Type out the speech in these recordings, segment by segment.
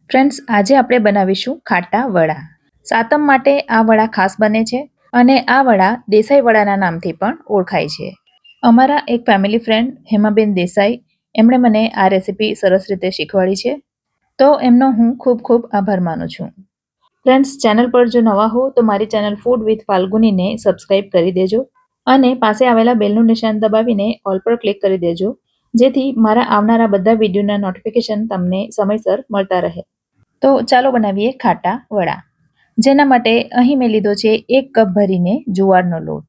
Friends, આજે આપણે બનાવીશું ખાટા વડા. સાતમ માટે આ વડા ખાસ બને છે અને આ વડા દેસાઈ વડાના નામથી પણ ઓળખાય છે. અમારા એક ફેમિલી ફ્રેન્ડ હેમાબેન દેસાઈ એમણે મને આ રેસીપી સરસ રીતે શીખવાડી છે, તો એમનો હું ખૂબ ખૂબ આભાર માનું છું. ફ્રેન્ડ્સ, ચેનલ પર જો નવા હો તો મારી ચેનલ ફૂડ વિથ ફાલ્ગુનીને સબસ્ક્રાઇબ કરી દેજો અને પાસે આવેલા બેલનું નિશાન દબાવીને ઓલ પર ક્લિક કરી દેજો, જેથી મારા આવનારા બધા વિડીયોના નોટિફિકેશન તમને સમયસર મળતા રહે. તો ચાલો બનાવીએ ખાટા વડા. જેના માટે અહીં મેં લીધો છે 1 કપ ભરીને જુવારનો લોટ.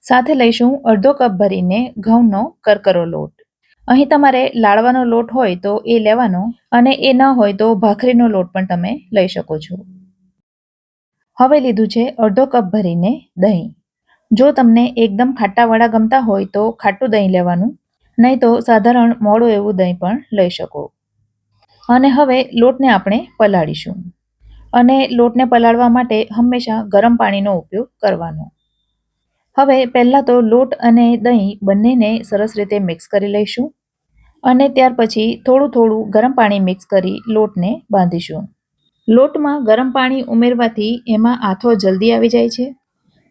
સાથે લઈશું અડધો કપ ભરીને ઘઉંનો કરકરો લોટ. અહીં તમારે લાડવાનો લોટ હોય તો એ લેવાનો અને એ ન હોય તો ભાખરીનો લોટ પણ તમે લઈ શકો છો. હવે લીધું છે અડધો કપ ભરીને દહીં. જો તમને એકદમ ખાટા વડા ગમતા હોય તો ખાટું દહીં લેવાનું, નહીં તો સાધારણ મોડું એવું દહીં પણ લઈ શકો. અને હવે લોટને આપણે પલાળીશું અને લોટને પલાળવા માટે હંમેશા ગરમ પાણીનો ઉપયોગ કરવાનો. હવે પહેલાં તો લોટ અને દહીં બંનેને સરસ રીતે મિક્સ કરી લઈશું અને ત્યાર પછી થોડું થોડું ગરમ પાણી મિક્સ કરી લોટને બાંધીશું. લોટમાં ગરમ પાણી ઉમેરવાથી એમાં આથો જલ્દી આવી જાય છે,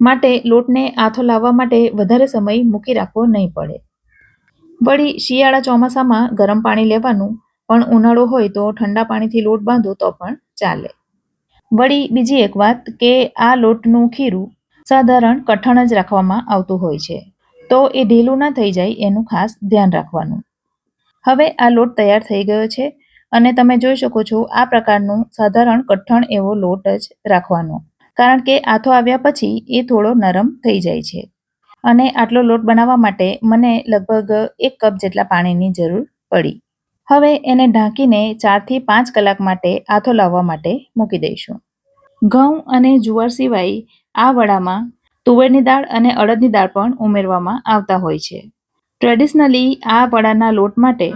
માટે લોટને આથો લાવવા માટે વધારે સમય મૂકી રાખવો નહીં પડે. વળી શિયાળા ચોમાસામાં ગરમ પાણી લેવાનું, પણ ઉનાળો હોય તો ઠંડા પાણીથી લોટ બાંધો તો પણ ચાલે. વળી બીજી એક વાત કે આ લોટનું ખીરું સાધારણ કઠણ જ રાખવામાં આવતું હોય છે, તો એ ઢીલું ના થઈ જાય એનું ખાસ ધ્યાન રાખવાનું. હવે આ લોટ તૈયાર થઈ ગયો છે અને તમે જોઈ શકો છો આ પ્રકારનું સાધારણ કઠણ એવો લોટ જ રાખવાનો, કારણ કે આથો આવ્યા પછી એ થોડો નરમ થઈ જાય છે. અને આટલો લોટ બનાવવા માટે મને લગભગ 1 કપ જેટલા પાણીની જરૂર પડી. હવે એને ઢાંકીને 4 થી 5 કલાક માટે આથો લાવવા માટે મૂકી દઈશું. ઘઉં અને જુવાર સિવાય આ વડામાં તુવેરની દાળ અને અડદની દાળ પણ ઉમેરવામાં આવતા હોય છે. ટ્રેડિશનલી આ વડાના લોટ માટે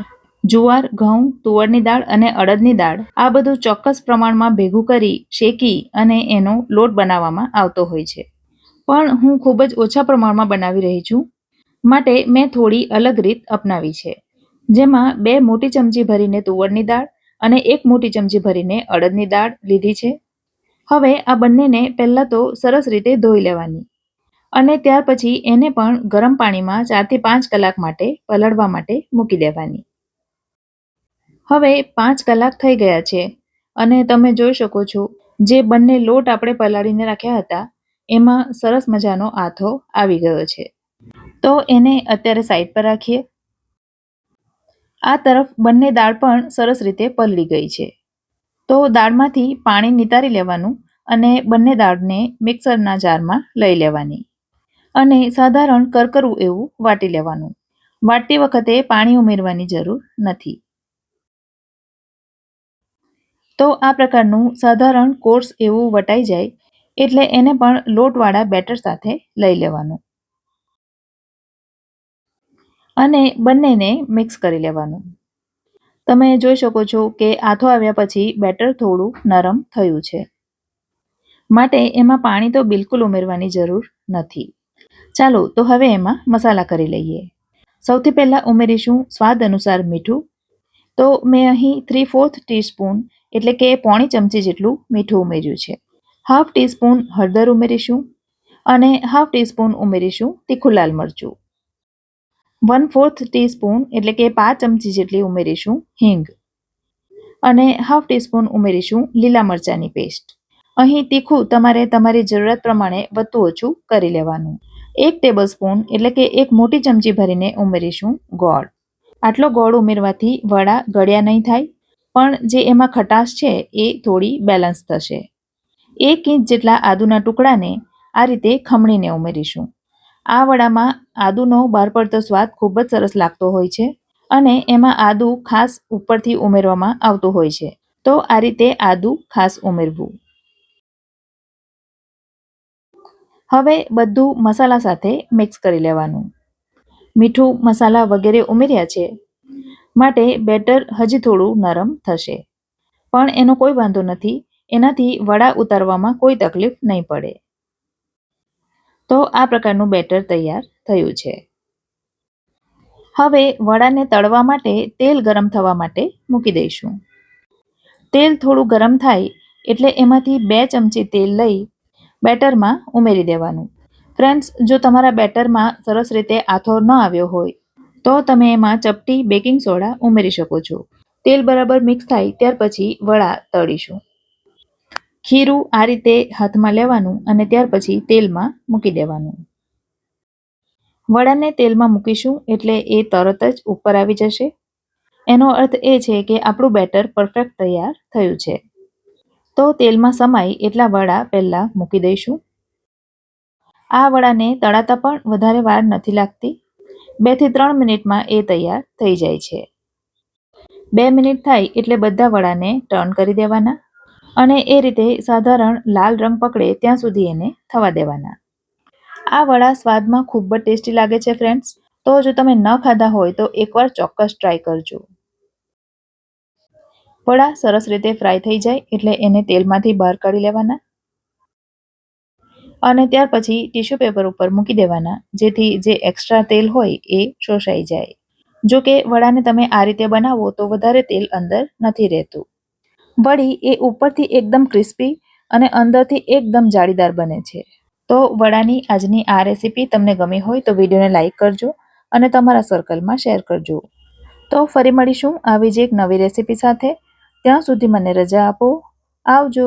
જુવાર, ઘઉં, તુવરની દાળ અને અડદની દાળ આ બધું ચોક્કસ પ્રમાણમાં ભેગું કરી શેકી અને એનો લોટ બનાવવામાં આવતો હોય છે. પણ હું ખૂબ જ ઓછા પ્રમાણમાં બનાવી રહી છું, માટે મેં થોડી અલગ રીત અપનાવી છે, જેમાં 2 મોટી ચમચી ભરીને તુવરની દાળ અને 1 મોટી ચમચી ભરીને અડદની દાળ લીધી છે. હવે આ બંનેને પહેલાં તો સરસ રીતે ધોઈ લેવાની અને ત્યાર પછી એને પણ ગરમ પાણીમાં 4 થી 5 કલાક માટે પલળવા માટે મૂકી દેવાની. હવે 5 કલાક થઈ ગયા છે અને તમે જોઈ શકો છો જે બંને લોટ આપણે પલાળીને રાખ્યા હતા એમાં સરસ મજાનો આથો આવી ગયો છે. તો એને અત્યારે સાઈડ પર રાખીએ. આ તરફ બંને દાળ પણ સરસ રીતે પલળી ગઈ છે, તો દાળમાંથી પાણી નિતારી લેવાનું અને બંને દાળને મિક્સરના જારમાં લઈ લેવાની અને સાધારણ કરકરું એવું વાટી લેવાનું. વાટતી વખતે પાણી ઉમેરવાની જરૂર નથી. તો આ પ્રકારનું સાધારણ કોર્સ એવું વટાઈ જાય એટલે એને પણ લોટવાળા બેટર સાથે લઈ લેવાનું અને બંનેને મિક્સ કરી લેવાનું. તમે જોઈ શકો છો કે આથો આવ્યા પછી બેટર થોડું નરમ થયું છે, માટે એમાં પાણી તો બિલકુલ ઉમેરવાની જરૂર નથી. ચાલો તો હવે એમાં મસાલા કરી લઈએ. સૌથી પહેલાં ઉમેરીશું સ્વાદ અનુસાર મીઠું. તો મેં અહીં 3/4 ટીસ્પૂન એટલે કે પોણી ચમચી જેટલું મીઠું ઉમેર્યું છે. ½ ટીસ્પૂન હળદર ઉમેરીશું અને ½ ટીસ્પૂન ઉમેરીશું તીખું લાલ મરચું. 1/4 ટીસ્પૂન એટલે કે 5 ચમચી જેટલી ઉમેરીશું હિંગ અને ½ ટીસ્પૂન ઉમેરીશું લીલા મરચાંની પેસ્ટ. અહીં તીખું તમારે તમારી જરૂરિયાત પ્રમાણે વધતું ઓછું કરી લેવાનું. 1 ટેબલસ્પૂન એટલે કે 1 મોટી ચમચી ભરીને ઉમેરીશું ગોળ. આટલો ગોળ ઉમેરવાથી વડા ગળ્યા નહીં થાય, પણ જે એમાં ખટાશ છે એ થોડી બેલેન્સ થશે. 1 ઇંચ જેટલા આદુના ટુકડાને આ રીતે ખમણીને ઉમેરીશું. આ વડામાં આદુનો બહાર પડતો સ્વાદ ખૂબ જ સરસ લાગતો હોય છે અને એમાં આદુ ખાસ ઉપરથી ઉમેરવામાં આવતું હોય છે, તો આ રીતે આદુ ખાસ ઉમેરવું. હવે બધું મસાલા સાથે મિક્સ કરી લેવાનું. મીઠું, મસાલા વગેરે ઉમેર્યા છે, માટે બેટર હજી થોડું નરમ થશે, પણ એનો કોઈ વાંધો નથી. એનાથી વડા ઉતારવામાં કોઈ તકલીફ નહીં પડે. તો આ પ્રકારનું બેટર તૈયાર થયું છે. હવે વડાને તળવા માટે તેલ ગરમ થવા માટે મૂકી દઈશું. તેલ થોડું ગરમ થાય એટલે એમાંથી 2 ચમચી તેલ લઈ બેટરમાં ઉમેરી દેવાનું. ફ્રેન્ડ્સ, જો તમારા બેટરમાં સરસ રીતે આથો ન આવ્યો હોય તો તમે એમાં ચપટી બેકિંગ સોડા ઉમેરી શકો છો. તેલ બરાબર મિક્સ થાય ત્યાર પછી વડા તળીશું. ખીરું આ રીતે હાથમાં લેવાનું અને ત્યાર પછી તેલમાં મૂકી દેવાનું. વડાને તેલમાં મૂકીશું એટલે એ તરત જ ઉપર આવી જશે. એનો અર્થ એ છે કે આપણું બેટર પરફેક્ટ તૈયાર થયું છે. તો તેલમાં સમાય એટલા વડા પહેલાં મૂકી દઈશું. આ વડાને તળાતા પણ વધારે વાર નથી લાગતી. 2 થી 3 મિનિટમાં એ તૈયાર થઈ જાય છે. 2 મિનિટ થાય એટલે બધા વડાને ટર્ન કરી દેવાના અને એ રીતે સાધારણ લાલ રંગ પકડે ત્યાં સુધી એને થવા દેવાના. આ વડા સ્વાદમાં ખૂબ જ ટેસ્ટી લાગે છે ફ્રેન્ડ્સ. તો જો તમે ન ખાધા હોય તો એકવાર ચોક્કસ ટ્રાય કરજો. વડા સરસ રીતે ફ્રાય થઈ જાય એટલે એને તેલમાંથી બહાર કાઢી લેવાના અને ત્યાર પછી ટીશ્યુ પેપર ઉપર મૂકી દેવાના, જેથી જે એક્સ્ટ્રા તેલ હોય એ શોષાઈ જાય. જો કે વડાને તમે આ રીતે બનાવો તો વધારે તેલ અંદર નથી રહેતું. વડી એ ઉપરથી એકદમ ક્રિસ્પી અને અંદરથી એકદમ જાળીદાર બને છે. તો વડાની આજની આ રેસીપી તમને ગમી હોય તો વિડીયોને લાઇક કરજો અને તમારા સર્કલમાં શેર કરજો. તો ફરી મળીશું આવી જ એક નવી રેસીપી સાથે. ત્યાં સુધી મને રજા આપો. આવજો.